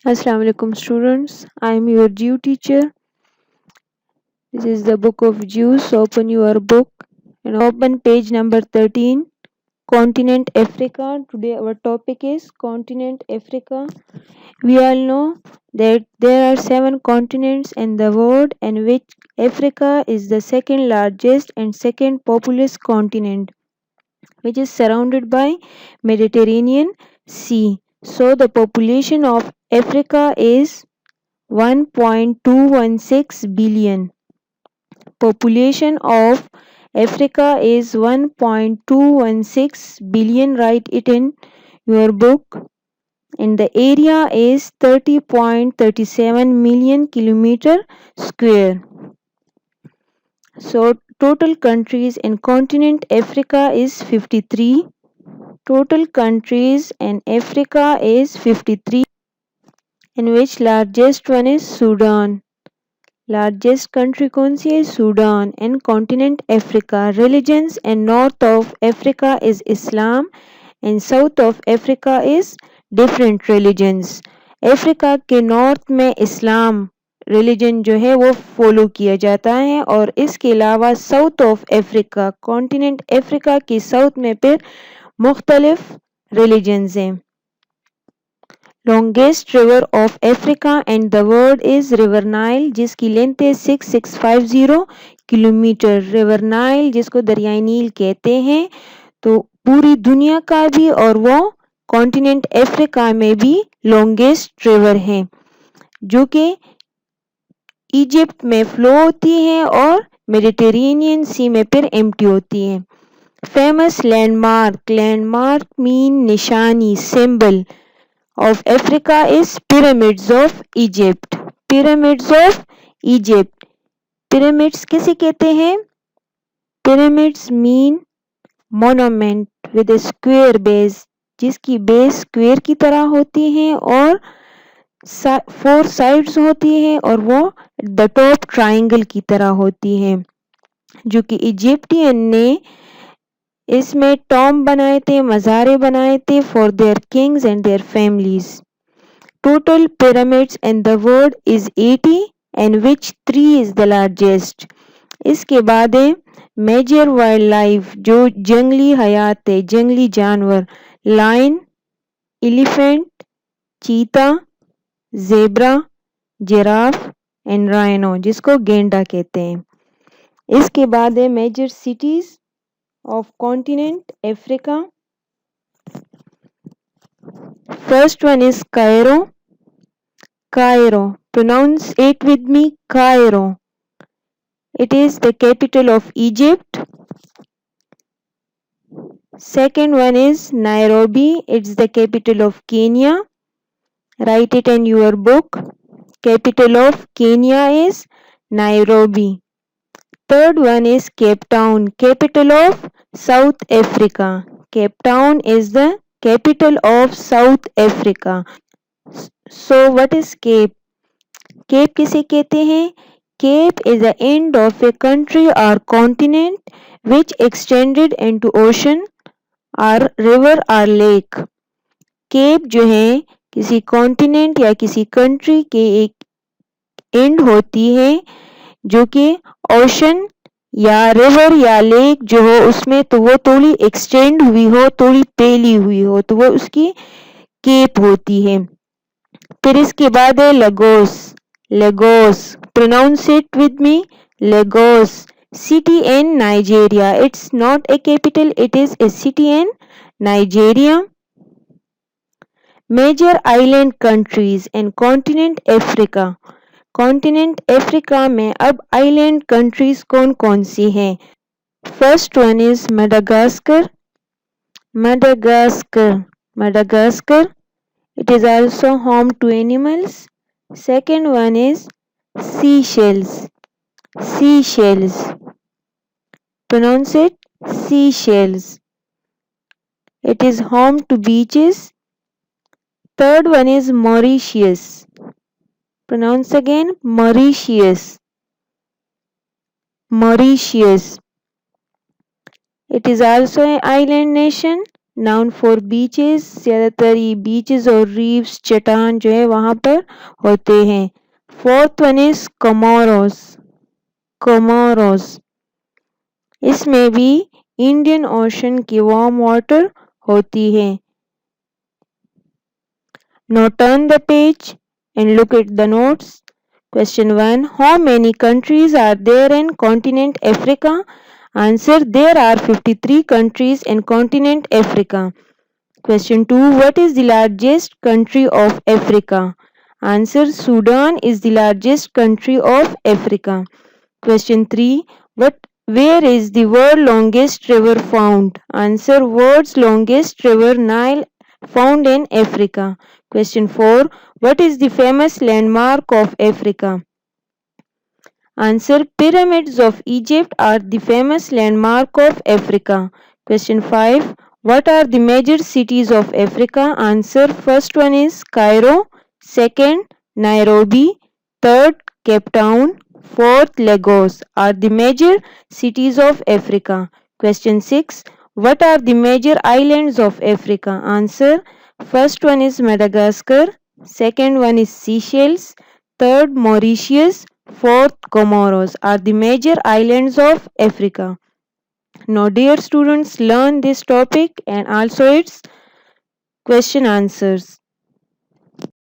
Assalamu alaikum students. I am your Jew teacher. This is the book of Jews. So open your book and open page number 13. Continent Africa. Today our topic is Continent Africa. We all know that there are 7 continents in the world and which Africa is the second largest and second populous continent, which is surrounded by Mediterranean Sea. So the population of Africa is 1.216 billion. Population of Africa is 1.216 billion. Write it in your book. And the area is 30.37 million kilometer square. So total countries in continent Africa is 53. Total countries in Africa is 53, in which largest one is Sudan. Largest country कौन सी है? Sudan. And continent Africa. Religions in north of Africa is Islam and south of Africa is different religions. Africa के north में इस्लाम religion जो है वो follow किया जाता है और इसके अलावा south of Africa continent Africa के साउथ में फिर मुख्तलिफ रिलीजन्स हैं. Longest river of Africa and the world is river Nile जिसकी लेंथ है 6650 किलोमीटर. रिवर नाइल जिसको दरियाई नील कहते हैं तो पूरी दुनिया का भी और वो कॉन्टिनेंट अफ्रीका में भी लॉन्गेस्ट रिवर है जो कि इजिप्ट में फ्लो होती है और मेडिटेरेनियन सी में फिर एम्प्टी होती है. Famous landmark. लैंडमार्क मीन निशानी, symbol of Africa is pyramids of Egypt. Pyramids of Egypt. Pyramids किसे कहते हैं? Pyramids mean monument with a square base जिसकी बेस स्क्वेयर की तरह होती है और 4 साइड्स होती है और वो द टॉप ट्राइंगल की तरह होती है जो कि इजिप्टियन ने इसमें टॉम बनाए थे, मज़ारे बनाए थे for their Kings and their families. Total pyramids in the world is 80 and which 3 is the largest. इसके बाद है मेजर वाइल्ड लाइफ जो जंगली हयात है, जंगली जानवर. Lion, elephant, cheetah, zebra, giraffe and rhino जिसको गेंडा कहते हैं. इसके बाद है major cities of continent Africa. First one is Cairo. Cairo. Pronounce it with me. Cairo. It is the capital of Egypt. Second one is Nairobi. It's the capital of Kenya. Write it in your book. Capital of Kenya is Nairobi. Third one is Cape Town, capital of South Africa. Cape Town is the capital of South Africa. So what is Cape? Cape किसे कहते हैं? Cape is the end of a country or continent which extended into ocean or river or lake. Cape जो है किसी continent या किसी country के एक end होती है जो कि ओशन या रिवर या लेक जो हो उसमें तो वो थोड़ी एक्सटेंड हुई हो, थोड़ी फैली हुई हो तो वो उसकी केप होती है. फिर इसके बाद है Lagos. Lagos. Pronounce it with me. Lagos. City in Nigeria. It's not a capital, it is a city in Nigeria. Major island countries in continent Africa. Continent Africa में अब आइलैंड कंट्रीज कौन कौन सी हैं? First one is Madagascar. Madagascar. Madagascar. It is also home to animals. Second one is Seychelles. Seychelles. Pronounce it. Seychelles. It is home to beaches. Third one is Mauritius. Pronounce again. Mauritius. Mauritius. It is also an island nation. Noun for beaches, ज्यादातर ये beaches और reefs चट्टान जो है वहां पर होते हैं। Fourth one is Comoros, Comoros, इसमें भी इंडियन ओशन की वार्म वाटर होती है। Now turn the page and look at the notes. Question 1. How many countries are there in continent Africa? Answer. There are 53 countries in continent Africa. Question 2. What is the largest country of Africa? Answer. Sudan is the largest country of Africa. Question 3. Where is the world's longest river found? Answer. World's longest river Nile found in Africa. Question 4. What is the famous landmark of Africa? Answer. Pyramids of Egypt are the famous landmark of Africa. Question 5. What are the major cities of Africa? Answer. First one is Cairo. Second, Nairobi. Third, Cape Town. Fourth, Lagos are the major cities of Africa. Question 6. What are the major islands of Africa? Answer. First one is Madagascar. Second one is Seychelles. Third, Mauritius. Fourth, Comoros are the major islands of Africa. Now, dear students, learn this topic and also its question answers.